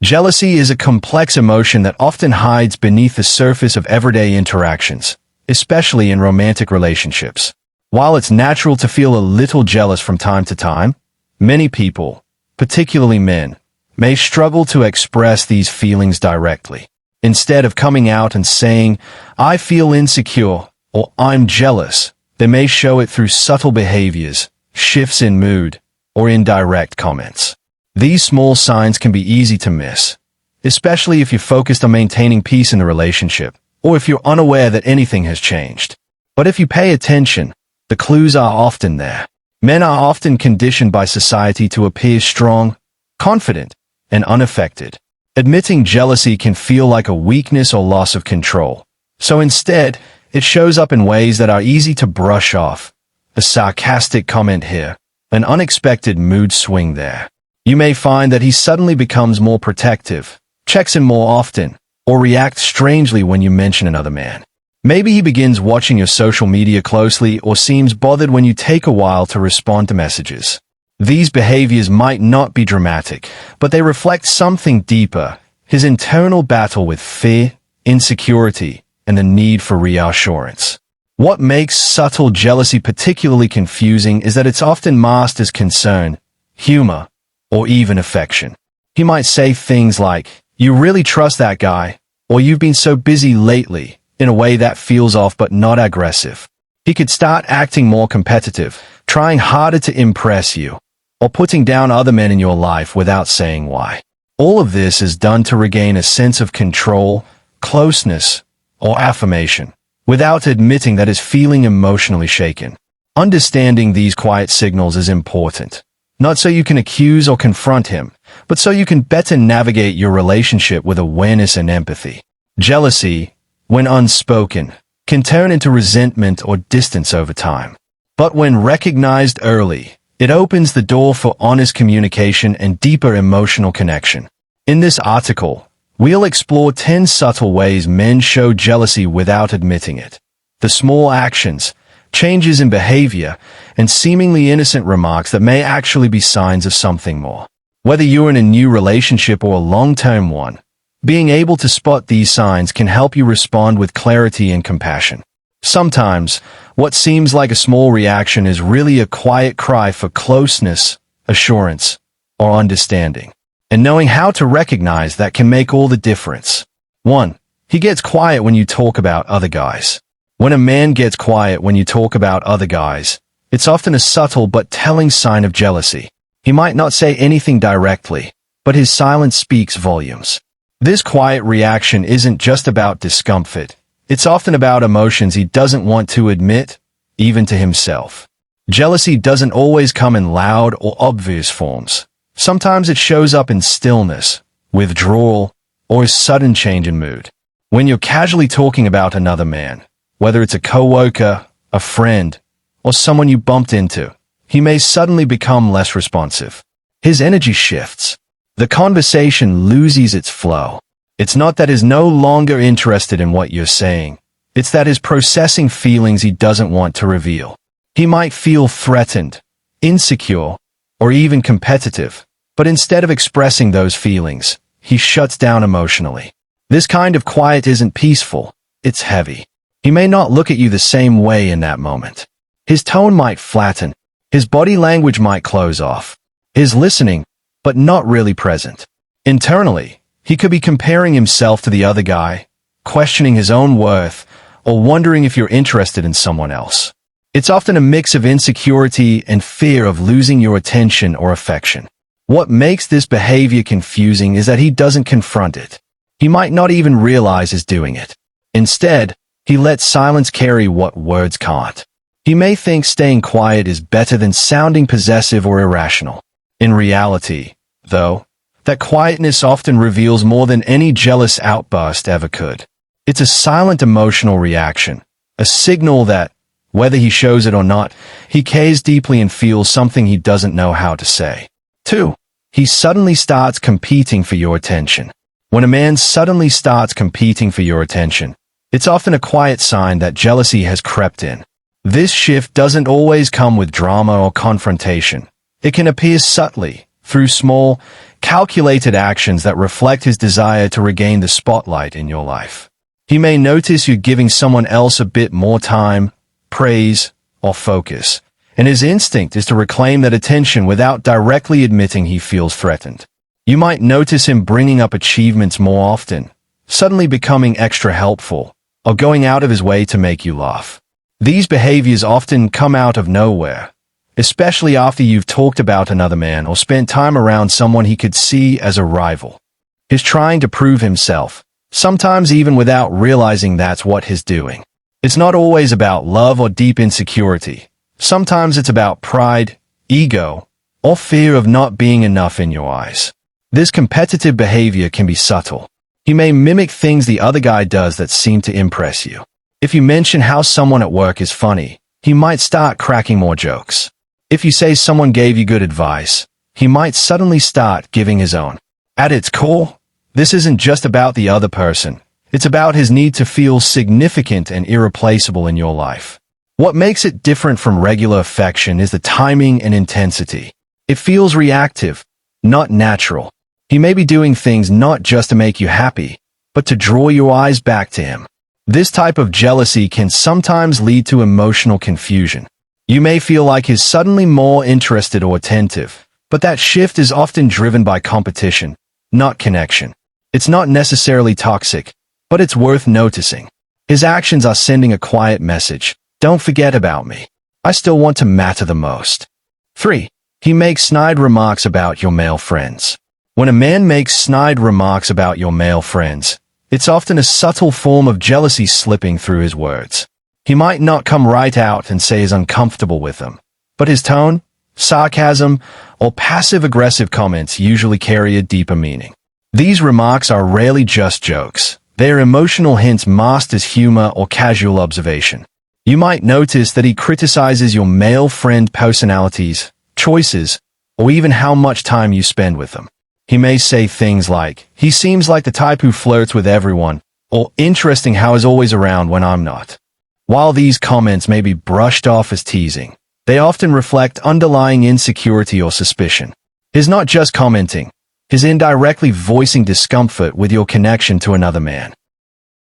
Jealousy is a complex emotion that often hides beneath the surface of everyday interactions, especially in romantic relationships. While it's natural to feel a little jealous from time to time, many people, particularly men, may struggle to express these feelings directly. Instead of coming out and saying, "I feel insecure," or "I'm jealous," they may show it through subtle behaviors, shifts in mood, or indirect comments. These small signs can be easy to miss, especially if you're focused on maintaining peace in the relationship, or if you're unaware that anything has changed. But if you pay attention, the clues are often there. Men are often conditioned by society to appear strong, confident, and unaffected. Admitting jealousy can feel like a weakness or loss of control. So instead, it shows up in ways that are easy to brush off. A sarcastic comment here, an unexpected mood swing there. You may find that he suddenly becomes more protective, checks in more often, or reacts strangely when you mention another man. Maybe he begins watching your social media closely or seems bothered when you take a while to respond to messages. These behaviors might not be dramatic, but they reflect something deeper, his internal battle with fear, insecurity, and the need for reassurance. What makes subtle jealousy particularly confusing is that it's often masked as concern, humor, or even affection. He might say things like, "You really trust that guy," or "You've been so busy lately," in a way that feels off but not aggressive. He could start acting more competitive, trying harder to impress you, or putting down other men in your life without saying why. All of this is done to regain a sense of control, closeness, or affirmation, without admitting that he's feeling emotionally shaken. Understanding these quiet signals is important. Not so you can accuse or confront him, but so you can better navigate your relationship with awareness and empathy. Jealousy, when unspoken, can turn into resentment or distance over time. But when recognized early, it opens the door for honest communication and deeper emotional connection. In this article, we'll explore 10 subtle ways men show jealousy without admitting it. The small actions, changes in behavior, and seemingly innocent remarks that may actually be signs of something more. Whether you're in a new relationship or a long-term one, being able to spot these signs can help you respond with clarity and compassion. Sometimes, what seems like a small reaction is really a quiet cry for closeness, assurance, or understanding. And knowing how to recognize that can make all the difference. 1. He gets quiet when you talk about other guys. When a man gets quiet when you talk about other guys, it's often a subtle but telling sign of jealousy. He might not say anything directly, but his silence speaks volumes. This quiet reaction isn't just about discomfort. It's often about emotions he doesn't want to admit, even to himself. Jealousy doesn't always come in loud or obvious forms. Sometimes it shows up in stillness, withdrawal, or a sudden change in mood. When you're casually talking about another man, whether it's a coworker, a friend, or someone you bumped into, he may suddenly become less responsive. His energy shifts. The conversation loses its flow. It's not that he's no longer interested in what you're saying. It's that he's processing feelings he doesn't want to reveal. He might feel threatened, insecure, or even competitive, but instead of expressing those feelings, he shuts down emotionally. This kind of quiet isn't peaceful, it's heavy. He may not look at you the same way in that moment. His tone might flatten. His body language might close off. He's listening, but not really present. Internally, he could be comparing himself to the other guy, questioning his own worth, or wondering if you're interested in someone else. It's often a mix of insecurity and fear of losing your attention or affection. What makes this behavior confusing is that he doesn't confront it. He might not even realize he's doing it. Instead, he lets silence carry what words can't. He may think staying quiet is better than sounding possessive or irrational. In reality, though, that quietness often reveals more than any jealous outburst ever could. It's a silent emotional reaction, a signal that, whether he shows it or not, he cares deeply and feels something he doesn't know how to say. 2. He suddenly starts competing for your attention. When a man suddenly starts competing for your attention, it's often a quiet sign that jealousy has crept in. This shift doesn't always come with drama or confrontation. It can appear subtly, through small, calculated actions that reflect his desire to regain the spotlight in your life. He may notice you giving someone else a bit more time, praise, or focus, and his instinct is to reclaim that attention without directly admitting he feels threatened. You might notice him bringing up achievements more often, suddenly becoming extra helpful, or going out of his way to make you laugh. These behaviors often come out of nowhere, especially after you've talked about another man or spent time around someone he could see as a rival. He's trying to prove himself, sometimes even without realizing that's what he's doing. It's not always about love or deep insecurity. Sometimes it's about pride, ego, or fear of not being enough in your eyes. This competitive behavior can be subtle. He may mimic things the other guy does that seem to impress you. If you mention how someone at work is funny, he might start cracking more jokes. If you say someone gave you good advice, he might suddenly start giving his own. At its core, this isn't just about the other person. It's about his need to feel significant and irreplaceable in your life. What makes it different from regular affection is the timing and intensity. It feels reactive, not natural. He may be doing things not just to make you happy, but to draw your eyes back to him. This type of jealousy can sometimes lead to emotional confusion. You may feel like he's suddenly more interested or attentive, but that shift is often driven by competition, not connection. It's not necessarily toxic, but it's worth noticing. His actions are sending a quiet message. Don't forget about me. I still want to matter the most. 3. He makes snide remarks about your male friends. When a man makes snide remarks about your male friends, it's often a subtle form of jealousy slipping through his words. He might not come right out and say he's uncomfortable with them, but his tone, sarcasm, or passive-aggressive comments usually carry a deeper meaning. These remarks are rarely just jokes. They are emotional hints masked as humor or casual observation. You might notice that he criticizes your male friend personalities, choices, or even how much time you spend with them. He may say things like, "He seems like the type who flirts with everyone," or "Interesting how he's always around when I'm not." While these comments may be brushed off as teasing, they often reflect underlying insecurity or suspicion. He's not just commenting, he's indirectly voicing discomfort with your connection to another man.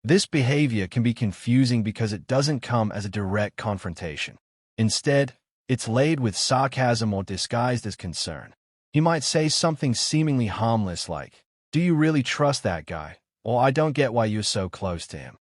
This behavior can be confusing because it doesn't come as a direct confrontation. Instead, it's laid with sarcasm or disguised as concern. He might say something seemingly harmless like, "Do you really trust that guy?" or "I don't get why you're so close to him."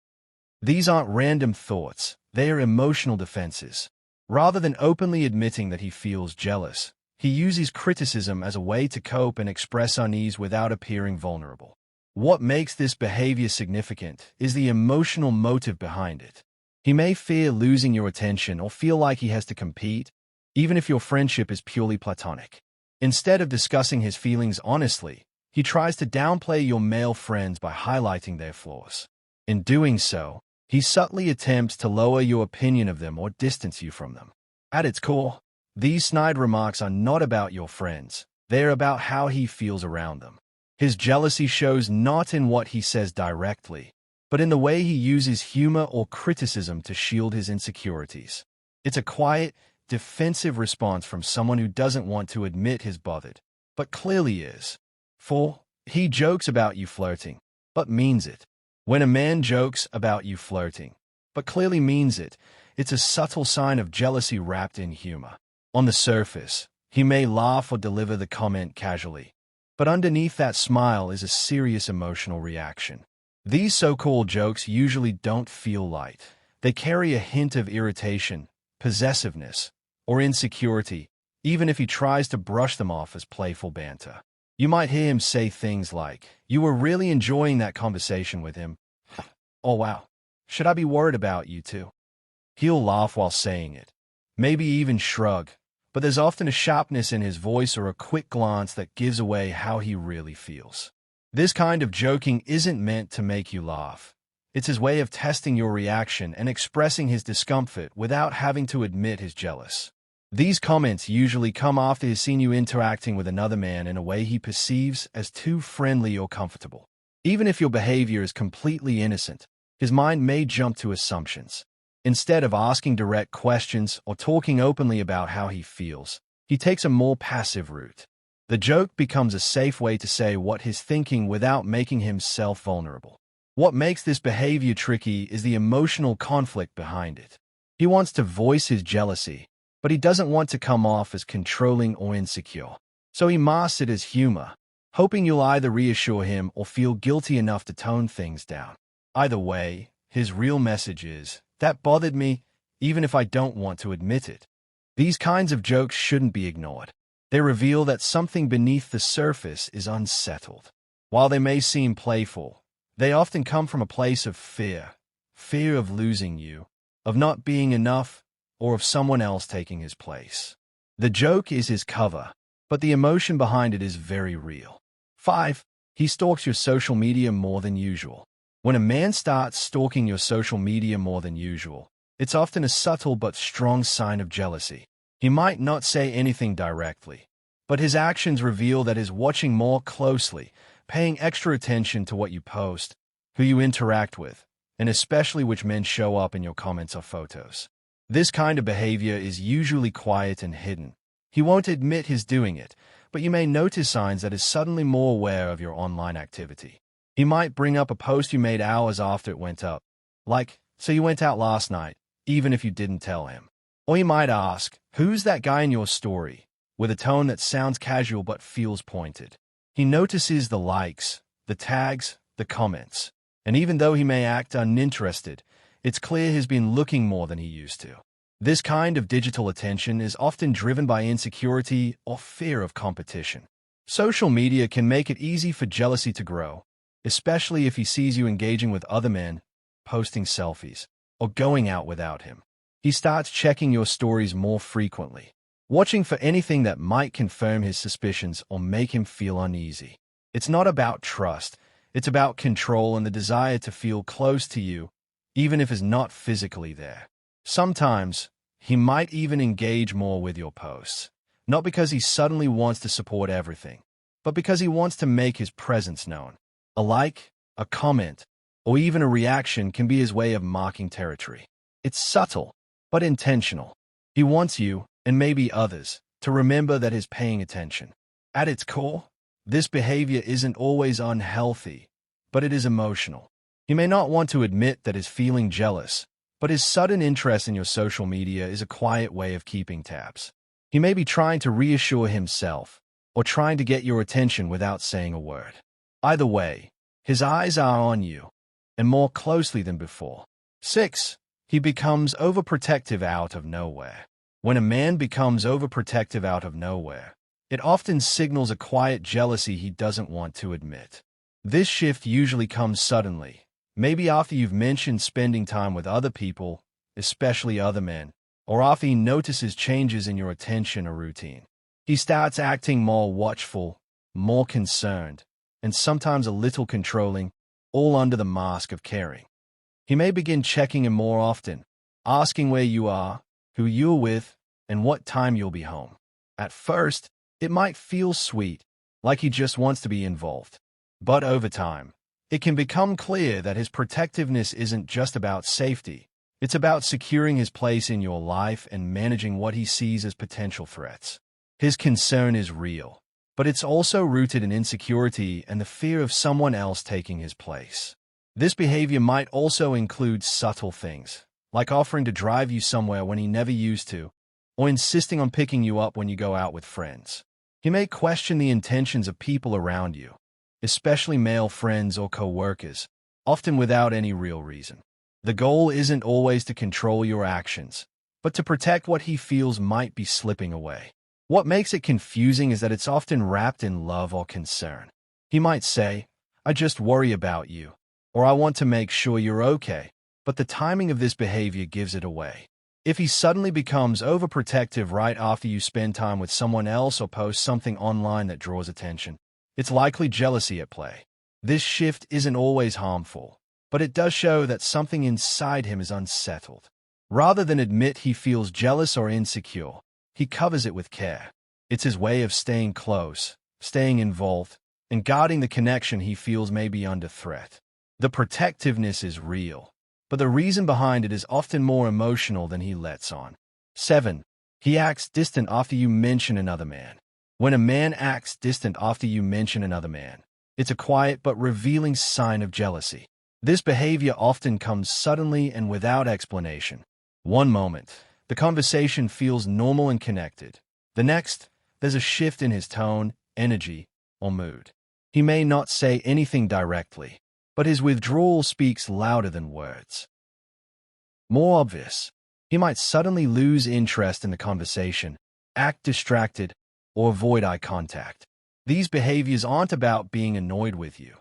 These aren't random thoughts, they are emotional defenses. Rather than openly admitting that he feels jealous, he uses criticism as a way to cope and express unease without appearing vulnerable. What makes this behavior significant is the emotional motive behind it. He may fear losing your attention or feel like he has to compete, even if your friendship is purely platonic. Instead of discussing his feelings honestly, he tries to downplay your male friends by highlighting their flaws. In doing so, he subtly attempts to lower your opinion of them or distance you from them. At its core, these snide remarks are not about your friends. They're about how he feels around them. His jealousy shows not in what he says directly, but in the way he uses humor or criticism to shield his insecurities. It's a quiet, defensive response from someone who doesn't want to admit he's bothered, but clearly is. 4. He jokes about you flirting, but means it. When a man jokes about you flirting, but clearly means it, it's a subtle sign of jealousy wrapped in humor. On the surface, he may laugh or deliver the comment casually, but underneath that smile is a serious emotional reaction. These so-called jokes usually don't feel light. They carry a hint of irritation, possessiveness, or insecurity, even if he tries to brush them off as playful banter. You might hear him say things like, "You were really enjoying that conversation with him. Oh wow, should I be worried about you too?" He'll laugh while saying it, maybe even shrug, but there's often a sharpness in his voice or a quick glance that gives away how he really feels. This kind of joking isn't meant to make you laugh. It's his way of testing your reaction and expressing his discomfort without having to admit he's jealous. These comments usually come after he's seen you interacting with another man in a way he perceives as too friendly or comfortable. Even if your behavior is completely innocent, his mind may jump to assumptions. Instead of asking direct questions or talking openly about how he feels, he takes a more passive route. The joke becomes a safe way to say what he's thinking without making himself vulnerable. What makes this behavior tricky is the emotional conflict behind it. He wants to voice his jealousy, but he doesn't want to come off as controlling or insecure. So he masks it as humor, hoping you'll either reassure him or feel guilty enough to tone things down. Either way, his real message is, "That bothered me, even if I don't want to admit it." These kinds of jokes shouldn't be ignored. They reveal that something beneath the surface is unsettled. While they may seem playful, they often come from a place of fear of losing you, of not being enough, or of someone else taking his place. The joke is his cover, but the emotion behind it is very real. 5. He stalks your social media more than usual. When a man starts stalking your social media more than usual, it's often a subtle but strong sign of jealousy. He might not say anything directly, but his actions reveal that he's watching more closely, paying extra attention to what you post, who you interact with, and especially which men show up in your comments or photos. This kind of behavior is usually quiet and hidden. He won't admit he's doing it, but you may notice signs that he's suddenly more aware of your online activity. He might bring up a post you made hours after it went up, like, "So you went out last night," even if you didn't tell him. Or he might ask, "Who's that guy in your story?" with a tone that sounds casual but feels pointed. He notices the likes, the tags, the comments, and even though he may act uninterested, it's clear he's been looking more than he used to. This kind of digital attention is often driven by insecurity or fear of competition. Social media can make it easy for jealousy to grow, especially if he sees you engaging with other men, posting selfies, or going out without him. He starts checking your stories more frequently, watching for anything that might confirm his suspicions or make him feel uneasy. It's not about trust, it's about control and the desire to feel close to you, even if he's not physically there. Sometimes, he might even engage more with your posts, not because he suddenly wants to support everything, but because he wants to make his presence known. A like, a comment, or even a reaction can be his way of marking territory. It's subtle, but intentional. He wants you, and maybe others, to remember that he's paying attention. At its core, this behavior isn't always unhealthy, but it is emotional. He may not want to admit that he's feeling jealous, but his sudden interest in your social media is a quiet way of keeping tabs. He may be trying to reassure himself, or trying to get your attention without saying a word. Either way, his eyes are on you, and more closely than before. 6. He becomes overprotective out of nowhere. When a man becomes overprotective out of nowhere, it often signals a quiet jealousy he doesn't want to admit. This shift usually comes suddenly, maybe after you've mentioned spending time with other people, especially other men, or after he notices changes in your attention or routine. He starts acting more watchful, more concerned, and sometimes a little controlling, all under the mask of caring. He may begin checking in more often, asking where you are, who you're with, and what time you'll be home. At first, it might feel sweet, like he just wants to be involved. But over time, it can become clear that his protectiveness isn't just about safety. It's about securing his place in your life and managing what he sees as potential threats. His concern is real, but it's also rooted in insecurity and the fear of someone else taking his place. This behavior might also include subtle things, like offering to drive you somewhere when he never used to, or insisting on picking you up when you go out with friends. He may question the intentions of people around you, especially male friends or co-workers, often without any real reason. The goal isn't always to control your actions, but to protect what he feels might be slipping away. What makes it confusing is that it's often wrapped in love or concern. He might say, "I just worry about you," or "I want to make sure you're okay," but the timing of this behavior gives it away. If he suddenly becomes overprotective right after you spend time with someone else or post something online that draws attention, it's likely jealousy at play. This shift isn't always harmful, but it does show that something inside him is unsettled. Rather than admit he feels jealous or insecure, he covers it with care. It's his way of staying close, staying involved, and guarding the connection he feels may be under threat. The protectiveness is real, but the reason behind it is often more emotional than he lets on. 7. He acts distant after you mention another man. When a man acts distant after you mention another man, it's a quiet but revealing sign of jealousy. This behavior often comes suddenly and without explanation. One moment, the conversation feels normal and connected. The next, there's a shift in his tone, energy, or mood. He may not say anything directly, but his withdrawal speaks louder than words. More obvious, he might suddenly lose interest in the conversation, act distracted, or avoid eye contact. These behaviors aren't about being annoyed with you.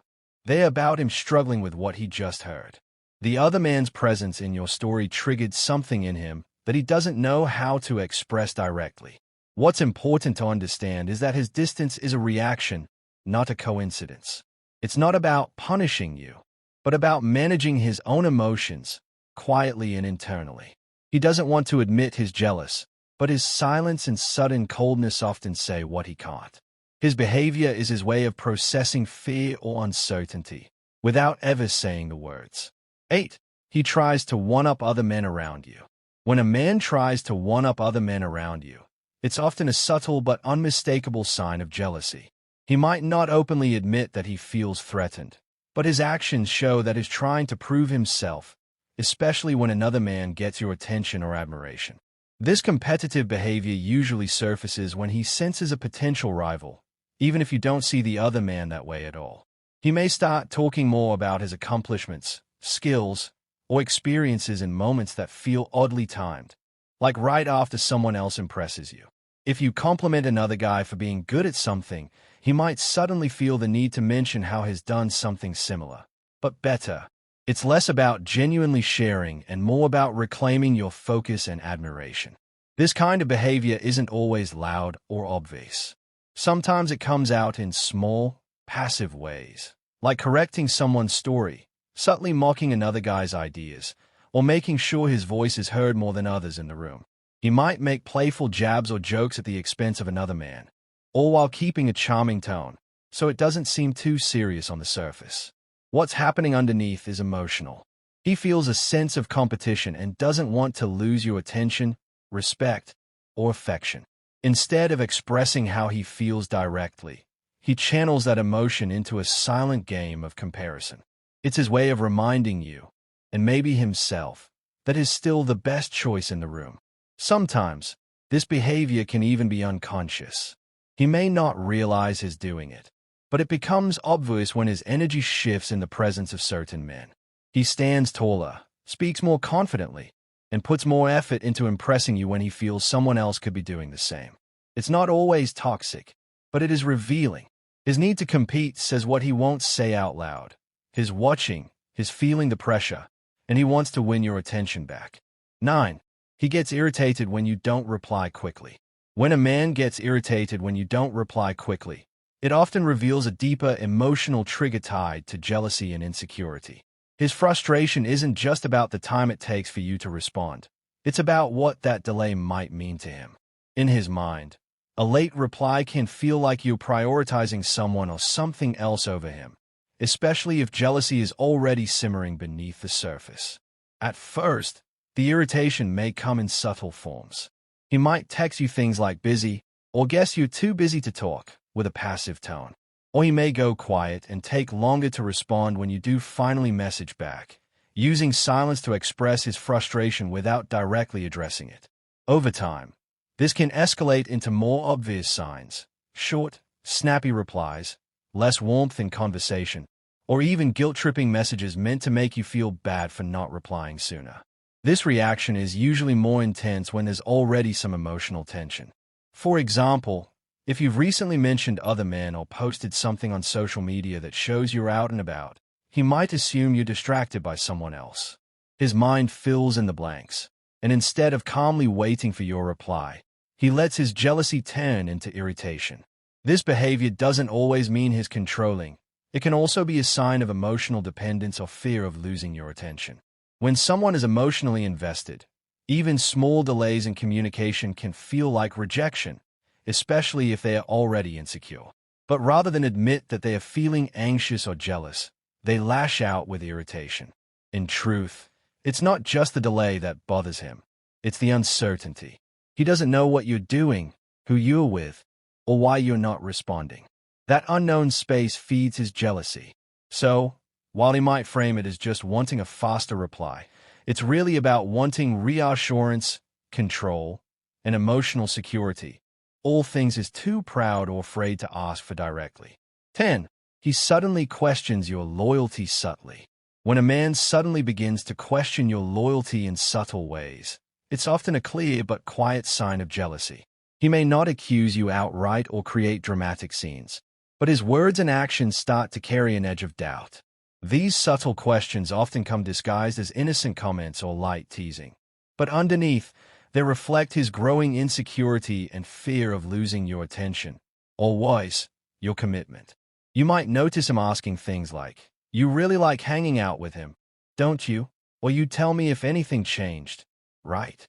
They're about him struggling with what he just heard. The other man's presence in your story triggered something in him that he doesn't know how to express directly. What's important to understand is that his distance is a reaction, not a coincidence. It's not about punishing you, but about managing his own emotions, quietly and internally. He doesn't want to admit he's jealous, but his silence and sudden coldness often say what he can't. His behavior is his way of processing fear or uncertainty, without ever saying the words. 8. He tries to one-up other men around you. When a man tries to one-up other men around you, it's often a subtle but unmistakable sign of jealousy. He might not openly admit that he feels threatened, but his actions show that he's trying to prove himself, especially when another man gets your attention or admiration. This competitive behavior usually surfaces when he senses a potential rival, even if you don't see the other man that way at all. He may start talking more about his accomplishments, skills, or experiences in moments that feel oddly timed, like right after someone else impresses you. If you compliment another guy for being good at something, he might suddenly feel the need to mention how he's done something similar, but better. It's less about genuinely sharing and more about reclaiming your focus and admiration. This kind of behavior isn't always loud or obvious. Sometimes it comes out in small, passive ways, like correcting someone's story, subtly mocking another guy's ideas, or making sure his voice is heard more than others in the room. He might make playful jabs or jokes at the expense of another man, all while keeping a charming tone, so it doesn't seem too serious on the surface. What's happening underneath is emotional. He feels a sense of competition and doesn't want to lose your attention, respect, or affection. Instead of expressing how he feels directly, he channels that emotion into a silent game of comparison. It's his way of reminding you, and maybe himself, that he's still the best choice in the room. Sometimes, this behavior can even be unconscious. He may not realize he's doing it, but it becomes obvious when his energy shifts in the presence of certain men. He stands taller, speaks more confidently, and puts more effort into impressing you when he feels someone else could be doing the same. It's not always toxic, but it is revealing. His need to compete says what he won't say out loud. He's watching, he's feeling the pressure, and he wants to win your attention back. 9. He gets irritated when you don't reply quickly. When a man gets irritated when you don't reply quickly, it often reveals a deeper emotional trigger tied to jealousy and insecurity. His frustration isn't just about the time it takes for you to respond. It's about what that delay might mean to him. In his mind, a late reply can feel like you're prioritizing someone or something else over him, especially if jealousy is already simmering beneath the surface. At first, the irritation may come in subtle forms. He might text you things like busy, or guess you're too busy to talk, with a passive tone. Or he may go quiet and take longer to respond when you do finally message back, using silence to express his frustration without directly addressing it. Over time, this can escalate into more obvious signs: short, snappy replies, less warmth in conversation, or even guilt-tripping messages meant to make you feel bad for not replying sooner. This reaction is usually more intense when there's already some emotional tension. For example, if you've recently mentioned other men or posted something on social media that shows you're out and about, he might assume you're distracted by someone else. His mind fills in the blanks, and instead of calmly waiting for your reply, he lets his jealousy turn into irritation. This behavior doesn't always mean he's controlling. It can also be a sign of emotional dependence or fear of losing your attention. When someone is emotionally invested, even small delays in communication can feel like rejection, especially if they are already insecure. But rather than admit that they are feeling anxious or jealous, they lash out with irritation. In truth, it's not just the delay that bothers him. It's the uncertainty. He doesn't know what you're doing, who you're with, or why you're not responding. That unknown space feeds his jealousy. So, while he might frame it as just wanting a faster reply, it's really about wanting reassurance, control, and emotional security, all things he's too proud or afraid to ask for directly. 10. He suddenly questions your loyalty subtly. When a man suddenly begins to question your loyalty in subtle ways, it's often a clear but quiet sign of jealousy. He may not accuse you outright or create dramatic scenes, but his words and actions start to carry an edge of doubt. These subtle questions often come disguised as innocent comments or light teasing, but underneath, they reflect his growing insecurity and fear of losing your attention, or worse, your commitment. You might notice him asking things like, "You really like hanging out with him, don't you? Or you tell me if anything changed, right?"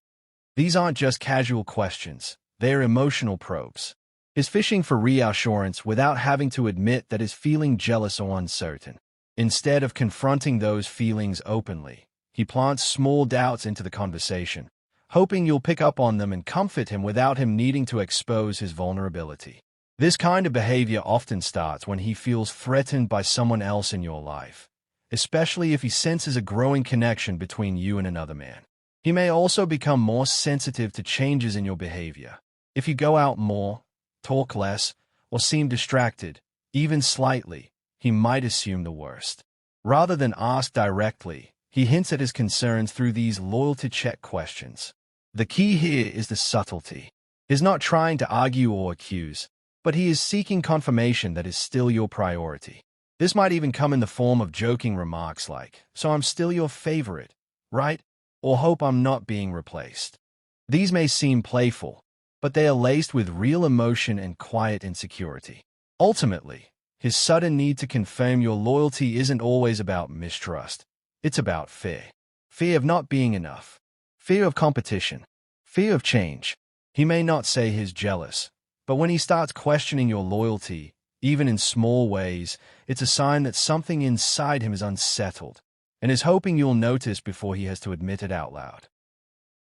These aren't just casual questions, they're emotional probes. He's fishing for reassurance without having to admit that he's feeling jealous or uncertain. Instead of confronting those feelings openly, he plants small doubts into the conversation, hoping you'll pick up on them and comfort him without him needing to expose his vulnerability. This kind of behavior often starts when he feels threatened by someone else in your life, especially if he senses a growing connection between you and another man. He may also become more sensitive to changes in your behavior. If you go out more, talk less, or seem distracted, even slightly, he might assume the worst. Rather than ask directly, he hints at his concerns through these loyalty check questions. The key here is the subtlety. He's not trying to argue or accuse, but he is seeking confirmation that is still your priority. This might even come in the form of joking remarks like, "So I'm still your favorite, right?" Or "Hope I'm not being replaced." These may seem playful, but they are laced with real emotion and quiet insecurity. Ultimately, his sudden need to confirm your loyalty isn't always about mistrust. It's about fear. Fear of not being enough. Fear of competition. Fear of change. He may not say he's jealous, but when he starts questioning your loyalty, even in small ways, it's a sign that something inside him is unsettled and is hoping you'll notice before he has to admit it out loud.